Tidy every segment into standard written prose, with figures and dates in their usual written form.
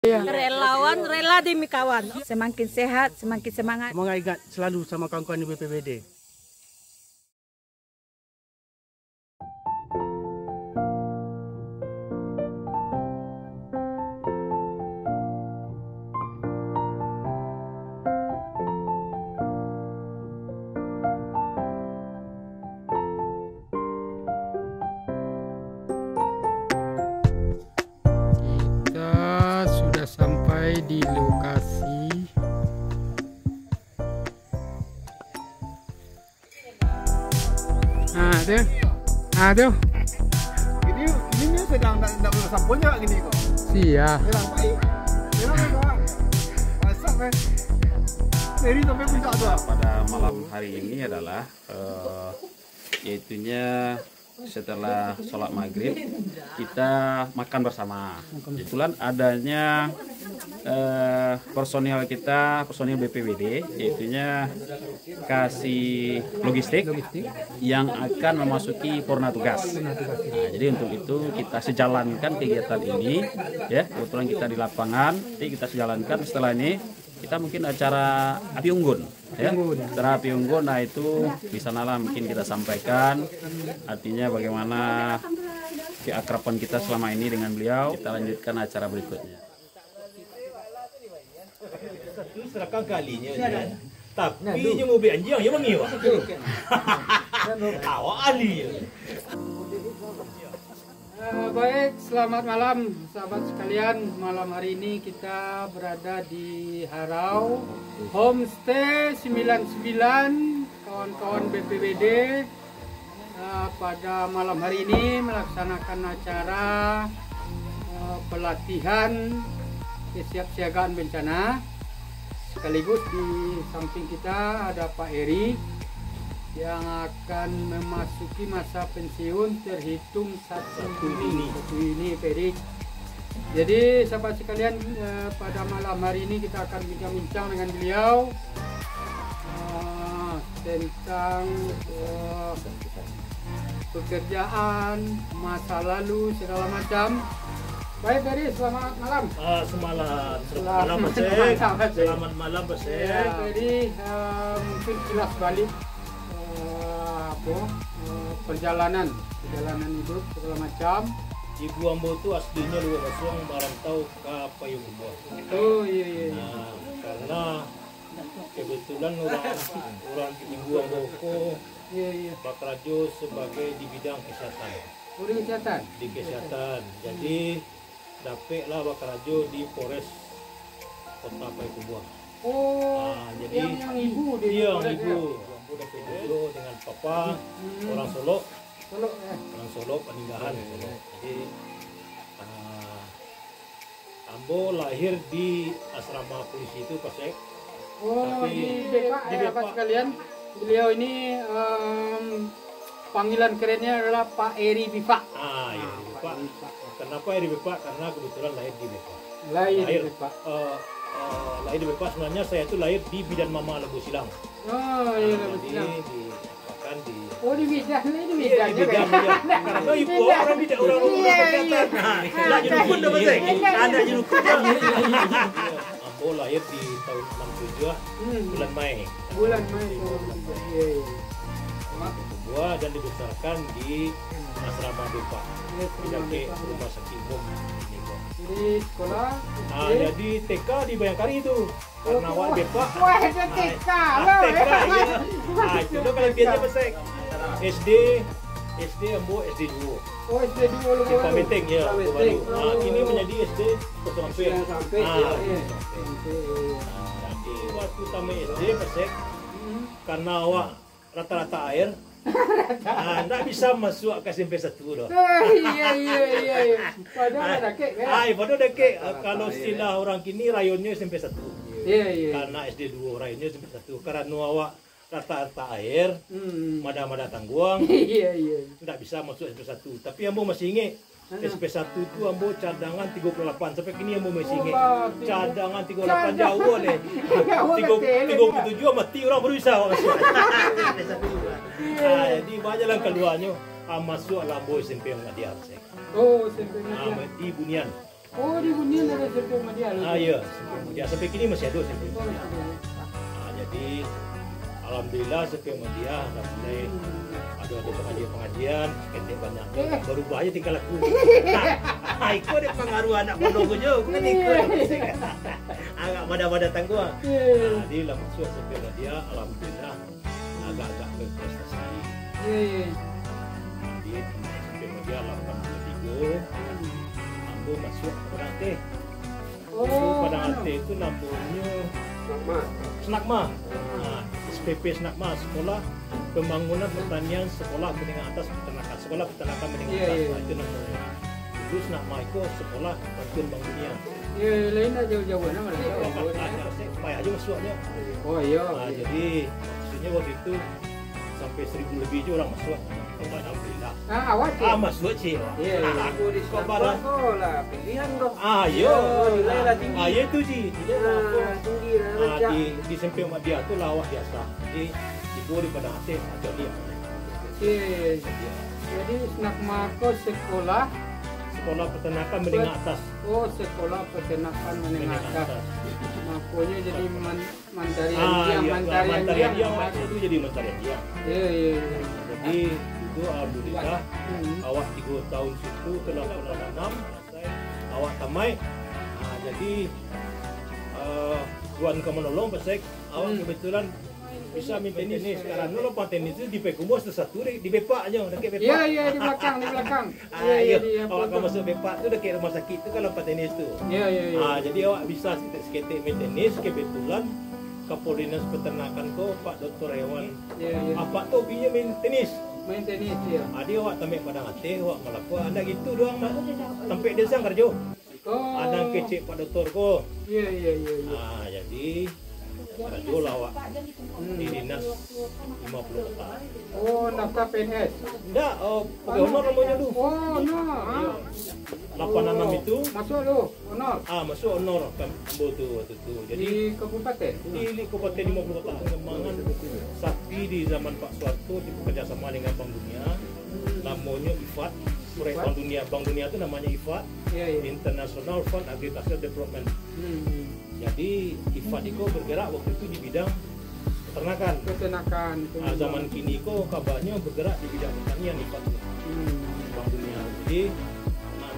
Ya. Relawan rela demi kawan. Semakin sehat, semakin semangat. Semoga ingat selalu sama kawan-kawan di BPBD. Sudah sampai di lokasi. Aduh. Ini sedang nak bersampulnya gini kok. Iya. Sedang baik. Masak Dari sampai puncak tu. Pada malam hari ini adalah yaitunya setelah sholat maghrib kita makan bersama. Kebetulan adanya personil kita, personil BPBD, yaitunya kasih logistik yang akan memasuki purna tugas. Nah, jadi untuk itu kita sejalankan kegiatan ini, ya. Kebetulan kita di lapangan, jadi kita sejalankan. Setelah ini kita mungkin acara api unggun, ya. Acara api unggun, nah itu di sanalah mungkin kita sampaikan artinya bagaimana keakraban kita selama ini dengan beliau. Kita lanjutkan acara berikutnya. Serahkan kalinya ya. Tapi nya mau be anjing ya mangi wah. Awak ahli. Baik, selamat malam sahabat sekalian. Malam hari ini kita berada di Harau Homestay 99 kawan-kawan BPBD. Pada malam hari ini melaksanakan acara pelatihan kesiapsiagaan bencana. Sekaligus di samping kita ada Pak Eri yang akan memasuki masa pensiun terhitung satu ini Pak Eri. Jadi sahabat sekalian, pada malam hari ini kita akan bincang-bincang dengan beliau tentang pekerjaan, masa lalu, segala macam. Baik Eri, selamat malam. Selamat malam Pak Sek. Ya, Eri, mungkin jelas balik perjalanan hidup segala macam. Ibu Ambo itu aslinya luar Basung merantau ke Payungkubuh. Oh iya. Nah, karena kebetulan orang Ibu Ambo Iya. Pak Rajo sebagai di bidang kesehatan. Oh, di kesehatan. Di kesehatan. Jadi dapatlah Pak Rajo di Polres Kota Payungkubuh. Oh, nah, jadi yang ibu di iya, Polres, ibu. Ambo dapat dulu dengan papa orang Solo. Orang Solo peninggalan Solo. Jadi Ambo lahir di asrama polisi itu Pak Sek. Oh, tapi di Bepak di ya, Pak sekalian. Beliau ini panggilan kerennya adalah Pak Eri Bipak. Iya, Bepak. Kenapa Eri Bepak? Karena kebetulan lahir di Bepak. Lahir di Bepak. Lahir di Bepak, sebenarnya saya itu lahir di Bidan Mama Lebu Silang. Oh iya, Bahkan di oh di bidan, ini Iya, bidan di Bidan. Karena ibu orang Bidan, orang kesehatan. Nah, jadi pun dah Pak Sek. Ada jadi pun. Ambo lahir di tahun 67 bulan Mei. Bulan Mei. Gua dan dibesarkan di asrama Bepak. Di rumah sakit umum ini gua. Di sekolah. Jadi TK di Bayangkari itu. Karena awal Bepak. Wah, ada TK TK ya. Itu lo kalau biasa Pak Sek. SD Ambo SD 2. Oh, SD 2 Di Pameteng ya, baru. Ini menjadi SD sampai. Jadi waktu tamat SD Pak Sek, karena awak rata-rata air, nggak bisa masuk ke SMP 1 dah. Iya. Padahal ada kek kan? Padahal ada kek. Kalau istilah orang kini rayonnya SMP 1. Iya. Karena SD 2 rayonnya SMP 1. Karena awak rata-rata air, mada-mada tangguang, Iya. nggak bisa masuk SMP 1. Tapi Ambo masih ingat, SMP 1 itu Ambo cadangan 38. Sampai kini Ambo masih ingat. Cadangan 38 jauh deh. 37 mati orang baru bisa masuk. Jadi banyaklah keluarnya masuk Ambo SMP Muhammadiyah. Oh, SMP Di Bunian. Oh, di Bunian ada SMP Muhammadiyah. Iya, SMP Muhammadiyah. Sampai kini masih ada SMP Muhammadiyah. Jadi alhamdulillah SMP Muhammadiyah dah mulai ada pengajian, ketik banyak. Berubah aja tingkah laku. Nah, ikut ada pengaruh anak pondok je, bukan ikut. Agak pada datang gua. Jadi lah masuk SMP Muhammadiyah, alhamdulillah agak-agak berprestasi. Jadi SMP Muhammadiyah 83. Aku masuk Padang Teh. Padang Teh itu namanya Senakma. Nah, SPP Senakma, Sekolah Pembangunan Pertanian Sekolah Menengah Atas Peternakan. Sekolah Peternakan Menengah Atas itu namanya. Dulu Senakma itu sekolah bantuan Bank Dunia. Iya, lain aja jauh-jauh nama lah. Supaya aja masuknya. Oh iya. Nah, jadi maksudnya waktu itu sampai 1000 lebih je orang masuk. Alhamdulillah. Awak tu. Masuk sih. Iya, Aku di sekolah pilihan dong. Iya. Nilai lah tinggi. Ya itu sih. Tinggi lah. Di SMP Muhammadiyah tu lawak biasa. Jadi ibu di Padang Aceh ada dia. Jadi Senakma kau sekolah Peternakan Menengah Atas. Oh, sekolah peternakan menengah atas. Makanya jadi Mantarian dia waktu itu jadi Mantarian dia. Iya. Jadi itu alhamdulillah awak 3 tahun situ telah nanam selesai awak tamai. Jadi Tuan menolong pasal awak kebetulan bisa main tenis. Sekarang dulu pan tenis itu di Pekumbos satu di Bepak aja, dekat Bepak. Iya, di belakang. Iya. Awak kalau masuk Bepak tu dekat rumah sakit tu kalau pan tenis tu. Iya. Jadi awak bisa seketik main tenis kebetulan Kapol Dinas Peternakan ko Pak Dr. Hewan. Iya. Apa tu pinya main tenis. Main tenis dia. Dia awak tamek Padang Aceh, awak melakukan anda gitu doang mak. Sampai desa kerja. Oh. Ada kecik Pak Doktor ko. Iya. Jadi kerja lah awak di dinas 50 tahun. Oh, daftar PNS. Enggak, pegawai honor namanya dulu. Oh, no. 86 itu Masuk lu, honor. masuk honor Kambo tu waktu tu. Jadi Di kabupaten. di Kabupaten 50 tahun pengembangan sapi di zaman Pak Soeharto bekerjasama dengan Bank Dunia. Namanya IFAD, proyek Bank Dunia. Bank Dunia itu namanya IFAD, Iya. International Fund Agricultural Development. Jadi IFAD itu bergerak waktu itu di bidang peternakan. Peternakan. Zaman kini kok kabarnya bergerak di bidang pertanian IFAD. Bank Dunia. Jadi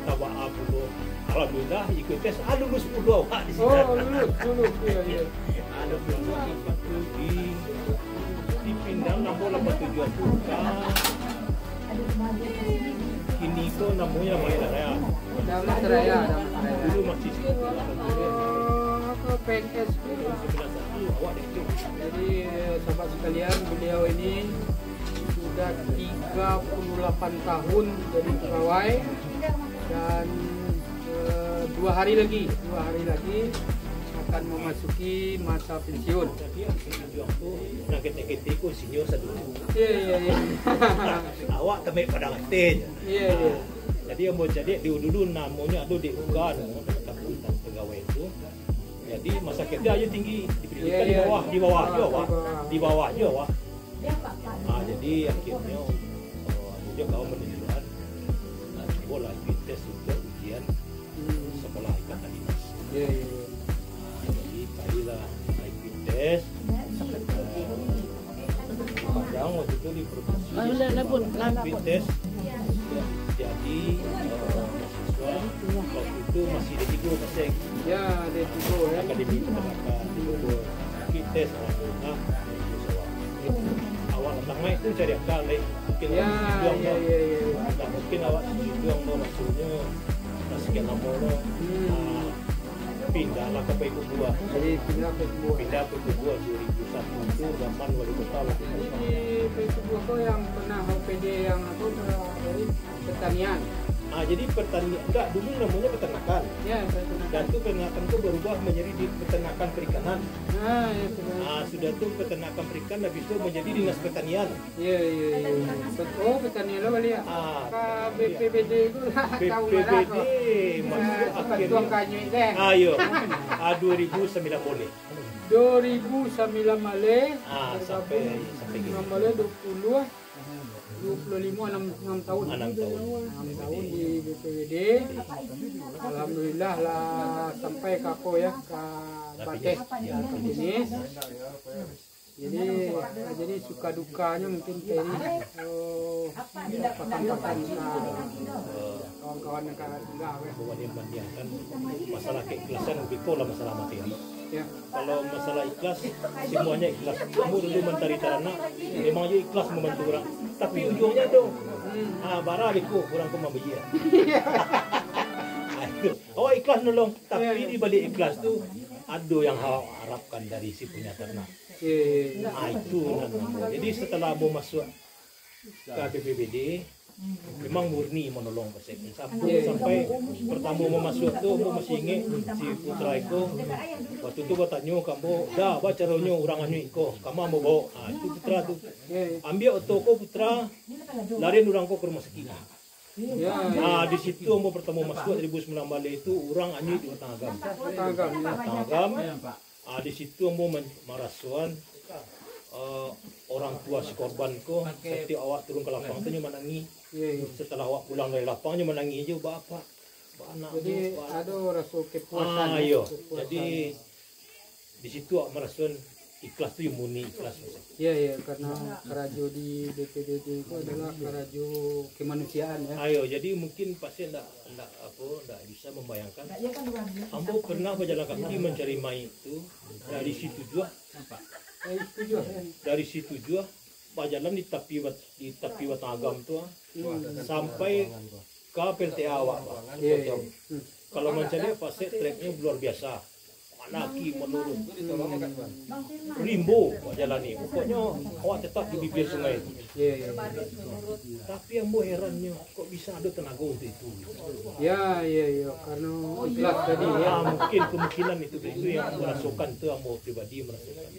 tawa dulu. Alhamdulillah ikut tes lulus 10 awak di sini. Oh, lulus. Iya. Ada lulus IFAD tu dipindah nombor 87 tu kini ko namanya Mahir Raya. Damat Raya. Dulu masih Ke PNS. 91 awak dekik. Jadi sahabat sekalian, beliau ini sudah 38 tahun jadi pegawai dan 2 hari lagi akan memasuki masa pensiun. Jadi yang tujuan tu nak ketik-ketik ko senior satu. Iya. Awak temui Padang Aceh. Iya. Jadi yang mau jadi dulu namanya ada di UGAN tentang pegawai itu. Jadi masa kerja aja tinggi diberikan di bawah aja awak. Jadi akhirnya dia kau menunjukkan bola tes untuk ujian sekolah ikatan dinas. Iya. Jadi kailah ikut tes. Padang waktu itu di provinsi tes. Jadi mahasiswa waktu itu masih D3 pasal Ya, D3 ya. akademi peternakan tes alhamdulillah. Awal pertama itu cari akal mungkin Ya. mungkin awak juang mau maksudnya sekian lama lo pindahlah ke PQ2. Jadi pindah ke sebuah. Pindah ke PQ2 2001 itu zaman wali kota lah. Jadi di Facebook kau yang pernah OPD yang apa dari pertanian. Jadi pertanian enggak dulu namanya peternakan. Ya, peternakan. Dan itu peternakan itu berubah menjadi di peternakan perikanan. Ya, betul. Sudah tuh peternakan perikan habis itu menjadi dinas pertanian. Iya. Oh, petani lo kali ya. BPBD itu lah tahu BPBD masuk akhirnya. tuang kanyu deh. Ayo. 2009 boleh. 2009 Malay. Sampai Malay 20 lah. 25 6 tahun. 6 tahun. 6 tahun di BPWD. Alhamdulillah lah sampai ke apa ya, ke Bates ya, ke jenis. Jadi suka dukanya mungkin Peri pekan-pekan kawan-kawan yang enggak ya. Bahwa dia memandangkan masalah keikhlasan lebih lah masalah materi. Ya. Kalau masalah ikhlas, semuanya ikhlas. Kamu dulu mencari tanah, memang dia ikhlas membantu orang. Tapi ujungnya itu, bara biku kurang kau membeli. Awak ikhlas nolong, tapi di balik ikhlas tu ada yang awak harapkan dari si punya ternak. Itu namanya. Jadi setelah mau masuk ke BPWD, memang murni menolong pasien. Sampai pertama mau masuk tu, mau masih ingat si putra itu. Waktu tu gua tanya kamu, dah apa caranya orang anu iko, kamu mau bawa. Itu putra tu. Ambil auto ko putra, lari orang ko ke rumah sakit. Di situ mau pertama masuk 2019 itu orang anu di Tanggam. Di situ mau merasuan orang tua si korban ko. Ketika awak turun ke lapang tu nyoba menangis. Setelah awak pulang dari lapang nyoba menangis je bapak. Anak jadi ada rasa kepuasan. Jadi di situ awak merasuan ikhlas tu yang murni ikhlas. Iya, karena kerajo di BPWD itu adalah kerajo kemanusiaan ya. Jadi mungkin pasien enggak bisa membayangkan. Ambo pernah berjalan kaki mencari mayat itu dari situ juga. Dari situ juga berjalan di tepi Watagam tu sampai ke PLTA awak. Kalau mencari pasien treknya luar biasa. Naki menurun, rimbo jalan ni. Pokoknya awak tetap di bibir sungai. Tapi yang buat herannya, kok bisa ada tenaga untuk itu? Ya, karena ikhlas tadi ya. Mungkin kemungkinan itu yang merasakan tu, yang mau pribadi merasakan.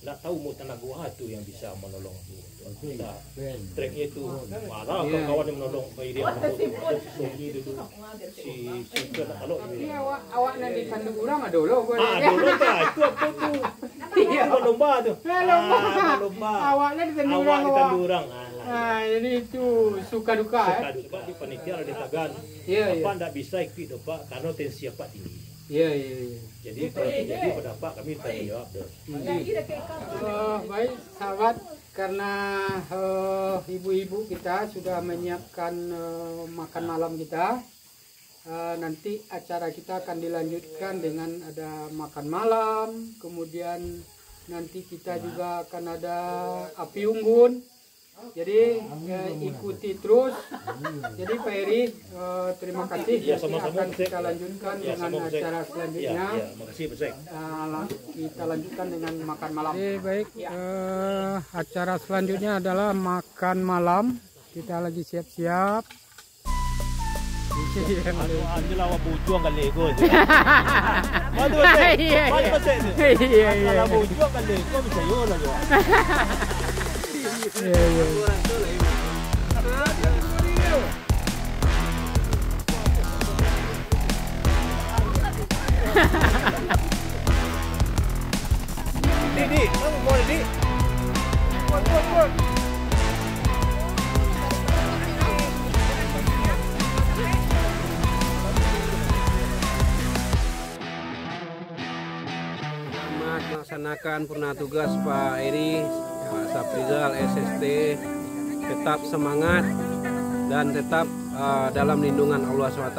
Tak tahu mau tenaga tu yang bisa menolong. Treknya itu marah kawan-kawan yang menolong Peri yang Sogi dulu si kalau ini awak nanti kandung orang ada loh dulu itu apa tu lomba tu lomba awaknya di kandung orang jadi itu suka duka di panitia ada tagan apa tidak bisa ikut pak karena tensi apa tinggi. Jadi kalau terjadi pada Pak kami tanggung jawab. Baik sahabat, karena ibu-ibu kita sudah menyiapkan makan malam kita. Nanti acara kita akan dilanjutkan dengan ada makan malam, kemudian nanti kita juga akan ada api unggun. Jadi ikuti terus. Jadi Pak Eri, terima kasih. Akan kita lanjutkan dengan acara selanjutnya. Makasih Pak. Kita lanjutkan dengan makan malam. Baik. Acara selanjutnya adalah makan malam. Kita lagi siap-siap. Anjir awak bujuang kali ego. Mana pasal tu? Kalau bujuang kali ego bisa yo lah yo. Di, kamu mau di? Buat. Selamat melaksanakan purna tugas Pak Eri, Pak Saprizal, SST. Tetap semangat dan tetap dalam lindungan Allah SWT.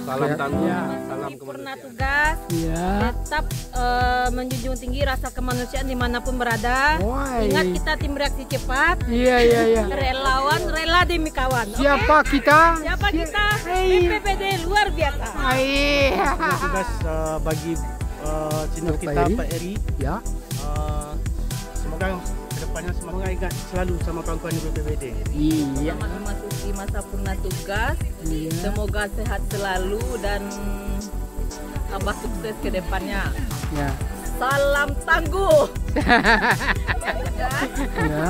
Salam tangguh, salam Purna kemanusiaan. tugas tetap menjunjung tinggi rasa kemanusiaan dimanapun berada. Ingat kita tim reaksi cepat. Relawan rela demi kawan. Siapa kita? Siapa kita? BPWD luar biasa. Tugas bagi senior kita Pak Eri. Ya. Semoga kedepannya semoga ingat selalu sama kawan-kawan di BPWD. Selamat memasuki masa purna tugas. Semoga sehat selalu dan tambah sukses ke depannya. Salam tangguh.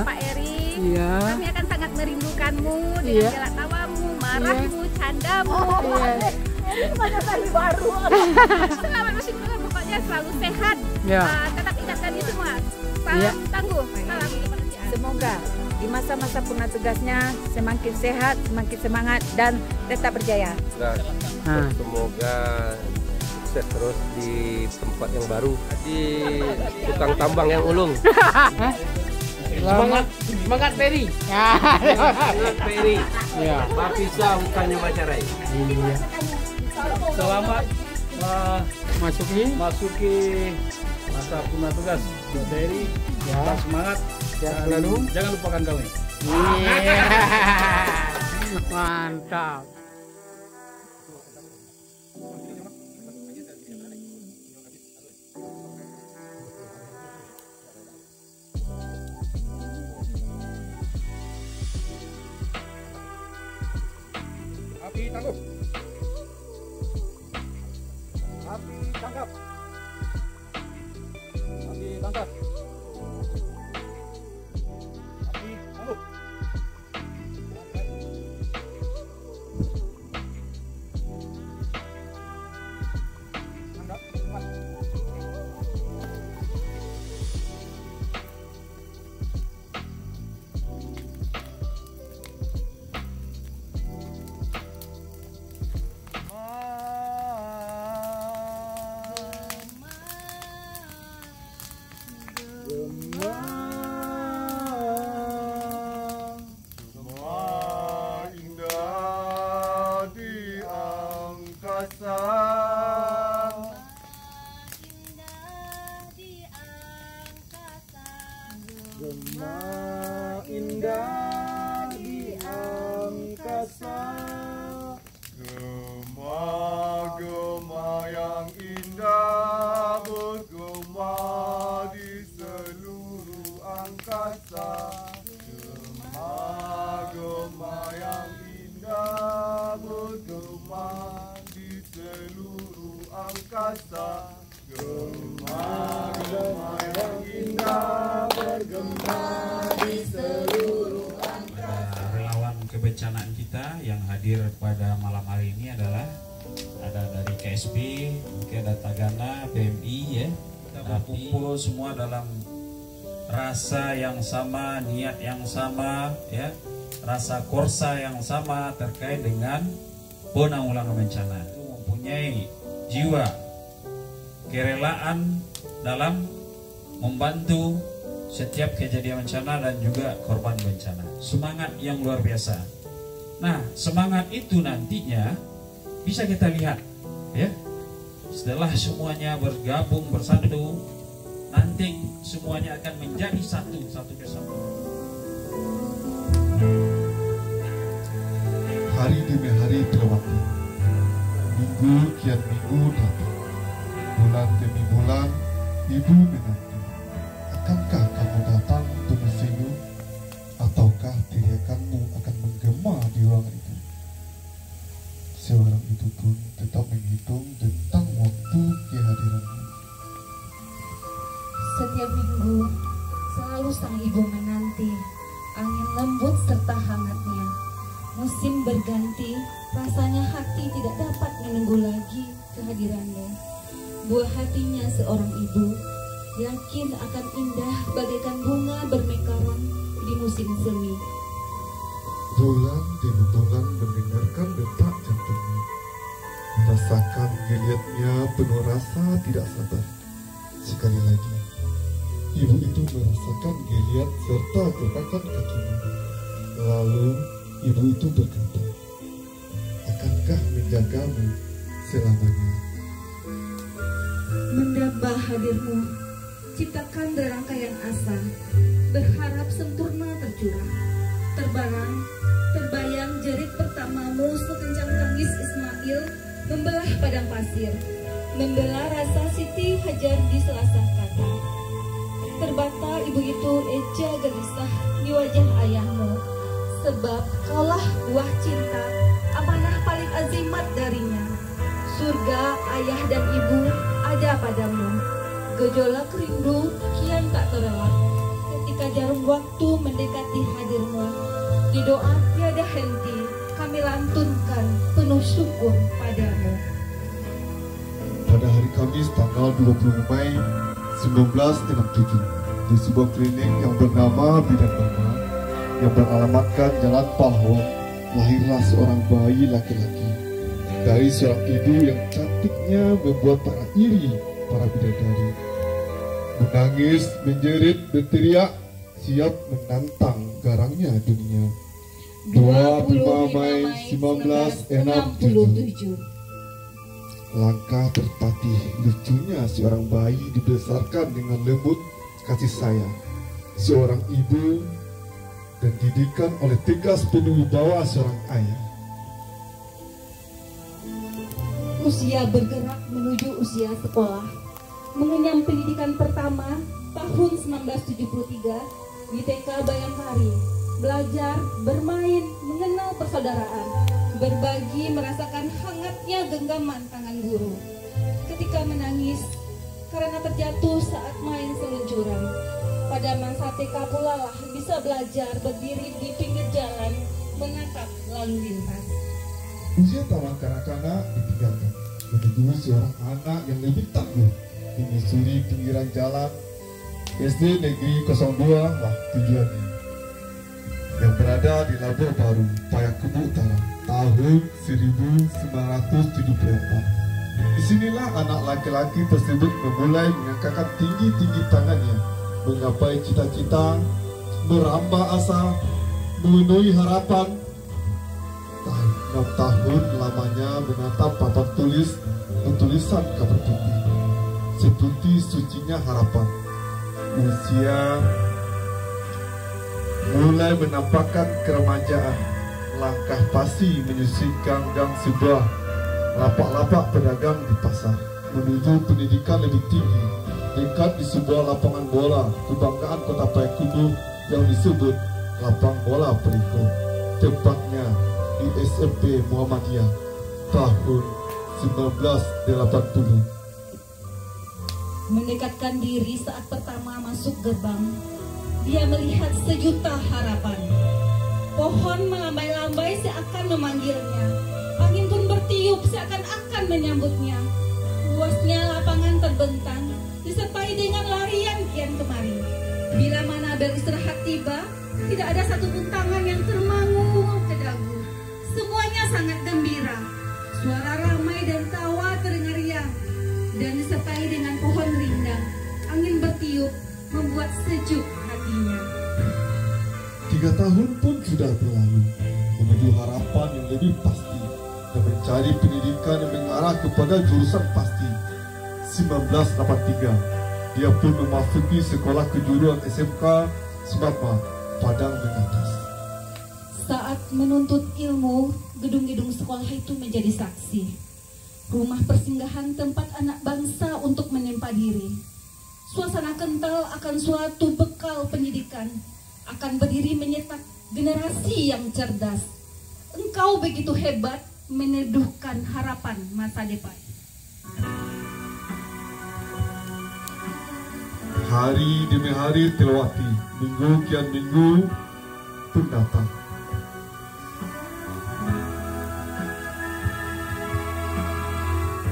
Pak Eri, kami akan sangat merindukanmu dengan gelak tawamu, marahmu, candamu. Banyak kali baru. Selamat bersyukur, pokoknya selalu sehat. Tetap ingatkan itu semua. Salam tangguh. Salam kemanusiaan. Semoga di masa-masa purna tugasnya semakin sehat, semakin semangat, dan tetap berjaya. Dan semoga sukses terus di tempat yang baru, di tukang tambang yang ulung. Semangat Peri. Semangat Peri. Ya. Bapisa bukannya Bacarai. Iya. Selamat Masuki masa purna tugas dari semangat ya, dan selalu jangan lupakan kami. Iya. Mantap. Api tangguh. Api tangkap. Api tangkap. Api tangguh. Tangkap. Cepat. Indah di angkasa, Gema-gema yang indah bergema di seluruh angkasa. Gema-gema yang indah bergema di seluruh angkasa. Gema-gema yang indah bergema di seluruh angkasa. Relawan kebencanaan kita yang hadir pada malam hari ini adalah ada dari KSP, mungkin ada Tagana, PMI ya. Kita berkumpul semua dalam rasa yang sama, niat yang sama ya, rasa korsa yang sama terkait dengan penanggulangan bencana. Itu mempunyai jiwa kerelaan dalam membantu setiap kejadian bencana dan juga korban bencana. Semangat yang luar biasa. Nah, semangat itu nantinya bisa kita lihat ya. Setelah semuanya bergabung bersatu, nanti semuanya akan menjadi satu kesatuan. Hari demi hari terlewati, minggu kian minggu datang, bulan demi bulan ibu menanti. Akankah kamu datang penuh senyum, ataukah teriakanmu akan menggema di ruangan itu? Seorang itu pun tetap menghitung tentang waktu kehadiranmu. Setiap minggu selalu sang ibu menanti angin lembut serta hangatnya. Musim berganti, rasanya hati tidak dapat menunggu lagi kehadiranmu. Buah hatinya seorang ibu yakin akan indah bagaikan bunga bermekaran di musim semi. Bulan demi bulan mendengarkan detak jantungmu, merasakan geliatnya penuh rasa tidak sabar. Sekali lagi, ibu itu merasakan geliat serta gerakan kakimu. Lalu ibu itu berkata, akankah menjagamu selamanya? Mendambah hadirmu, ciptakan rangkaian asa, berharap sempurna tercurah. Terbayang jerit pertamamu sekencang tangis Ismail membelah padang pasir, membelah rasa Siti Hajar di selasah kata. Terbata ibu itu eja gelisah di wajah ayahmu, sebab kaulah buah cinta, amanah paling azimat darinya. Surga ayah dan ibu ada padamu. Gejolak rindu kian tak terelak ketika jarum waktu mendekati hadirmu. Di doa tiada henti kami lantunkan penuh syukur padamu. Pada hari Kamis tanggal 20 Mei 1967, di sebuah klinik yang bernama Bidan Mama, yang beralamatkan Jalan Palhon, lahirlah seorang bayi laki-laki dari seorang ibu yang cantiknya membuat para iri para bidadari. Menangis, menjerit, berteriak, siap menantang garangnya dunia. 25 Mei 1967. Langkah tertatih lucunya seorang bayi dibesarkan dengan lembut kasih sayang seorang ibu dan didikan oleh tegas penuh wibawa seorang ayah. Usia bergerak menuju usia sekolah, mengenyam pendidikan pertama tahun 1973 di TK Bayangkari, belajar, bermain, mengenal persaudaraan, berbagi, merasakan hangatnya genggaman tangan guru. Ketika menangis karena terjatuh saat main seluncuran. Pada masa TK pula lah bisa belajar berdiri di pinggir jalan, menatap lalu lintas. Usia taman kanak-kanak ditinggalkan, menuju seorang anak yang lebih tangguh, menyusuri pinggiran jalan. SD Negeri 02 lah tujuannya, yang berada di Labuh Baru, Payakumbuh Utara, tahun 1974. Disinilah anak laki-laki tersebut memulai mengangkatkan tinggi-tinggi tangannya, menggapai cita-cita, merambah asa, memenuhi harapan. 6 tahun lamanya menatap papan tulisan kabar putih, seperti sucinya harapan. Usia mulai menampakkan keremajaan, langkah pasti menyusuri gang-gang sebuah lapak-lapak pedagang di pasar, menuju pendidikan lebih tinggi, dekat di sebuah lapangan bola kebanggaan Kota Payakumbuh yang disebut Lapang Bola Periko, tepatnya di SMP Muhammadiyah tahun 1980. Mendekatkan diri saat pertama masuk gerbang, dia melihat sejuta harapan. Pohon melambai-lambai seakan memanggilnya, angin pun bertiup seakan-akan menyambutnya. Luasnya lapangan terbentang, disertai dengan larian kian kemari. Bila mana beristirahat tiba, tidak ada satu pun tangan yang termangu ke dagu. Semuanya sangat gembira. Suara ramai dan tawa terdengar riang, dan disertai dengan pohon rindang. Angin bertiup membuat sejuk hatinya. 3 tahun pun sudah berlalu, menuju harapan yang lebih pasti dan mencari pendidikan yang mengarah kepada jurusan pasti. 1983, dia pun memasuki sekolah kejuruan SMK Semapa, Padang Mengatas. Saat menuntut ilmu, gedung-gedung sekolah itu menjadi saksi. Rumah persinggahan tempat anak bangsa untuk menempa diri. Suasana kental akan suatu bekal pendidikan, akan berdiri menyetak generasi yang cerdas. Engkau begitu hebat meneduhkan harapan masa depan. Hari demi hari terlewati, minggu kian minggu pun datang.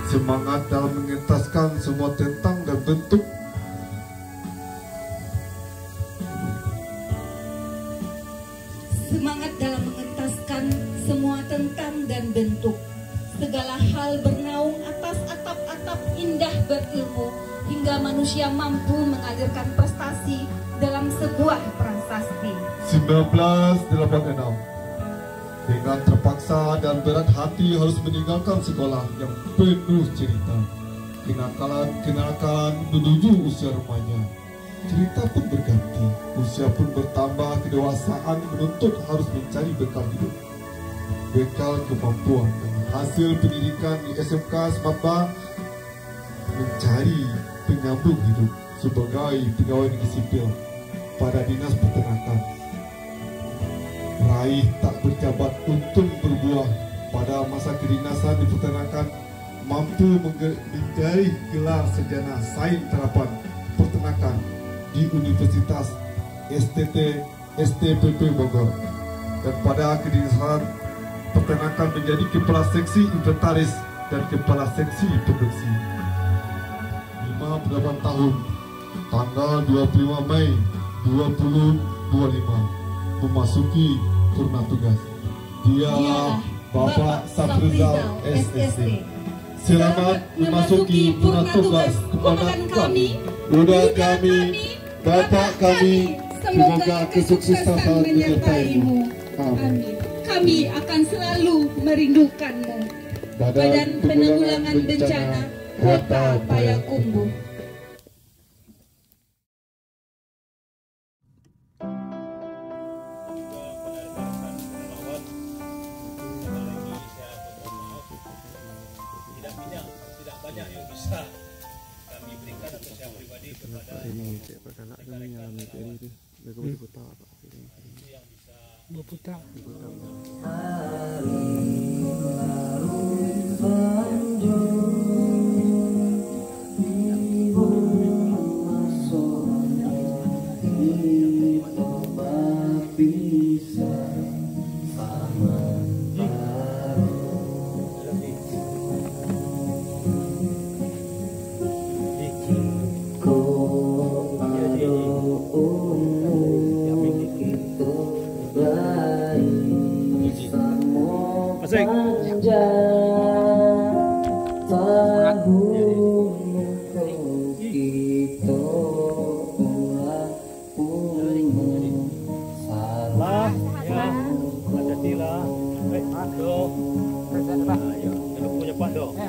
Semangat dalam mengentaskan semua tentang dan bentuk Semangat dalam mengentaskan semua tentang dan bentuk. Segala hal bernaung atas atap-atap indah berilmu, hingga manusia mampu menghadirkan prestasi dalam sebuah prasasti. 1986, dengan terpaksa dan berat hati harus meninggalkan sekolah yang penuh cerita. Kenakalan menuju usia remaja. Cerita pun berganti, usia pun bertambah, kedewasaan menuntut harus mencari bekal hidup, bekal kemampuan. Hasil pendidikan di SMK Semapa, mencari penyambung hidup sebagai pegawai negeri sipil pada Dinas Peternakan. Raih tak berjabat untung berbuah pada masa kedinasan di peternakan, mampu menjadi gelar sarjana sains terapan peternakan di Universitas STPP Bogor, dan pada kedinasan peternakan menjadi kepala seksi inventaris dan kepala seksi produksi. 58 tahun, tanggal 25 Mei 2025, memasuki purna tugas. Dialah Bapak Saprizal SST. Selamat memasuki purna tugas komandan kami, budak kami, bapak kami. Semoga kesuksesan menyertai-Mu. Amin. Kami akan selalu merindukan-Mu. Badan Penanggulangan Bencana Kota Payakumbuh. Tidak banyak yang bisa kami berikan atau saya pribadi kepada yang bisa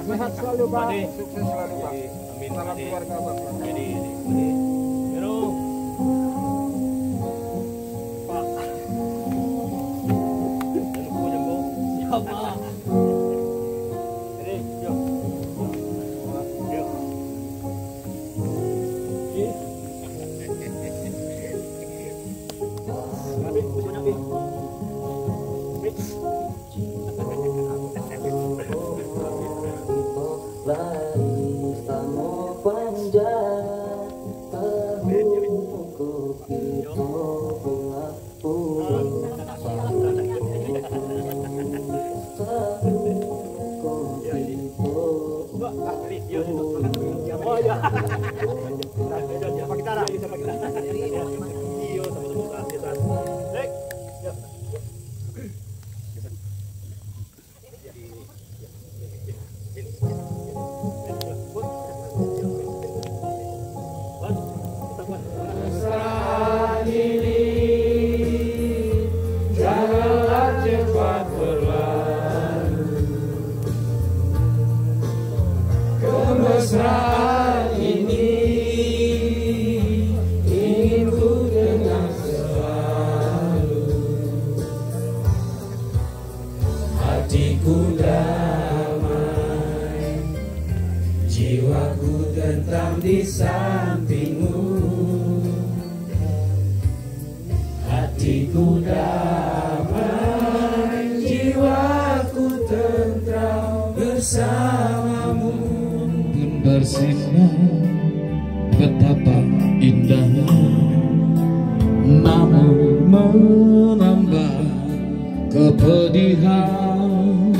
Sehat selalu Pak, sukses selalu Pak. Amin. Salam keluarga Pak. Jadi, Hero. Pak. Ya Pak. Jadi, yuk. Yuk. Mesra ini ingin ku dengar selalu, hatiku damai, jiwaku tentram di sampingmu. Hatiku damai, jiwaku tentram bersamamu. Bersinar betapa indahnya, namun menambah kepedihan.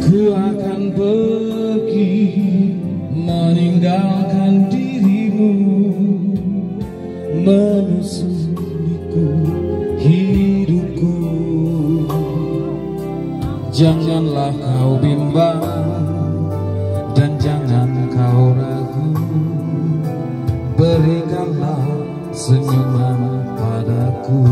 Ku akan pergi meninggalkan dirimu, menyusuliku hidupku. Janganlah kau bimbang dan jangan kau ragu, berikanlah senyuman padaku.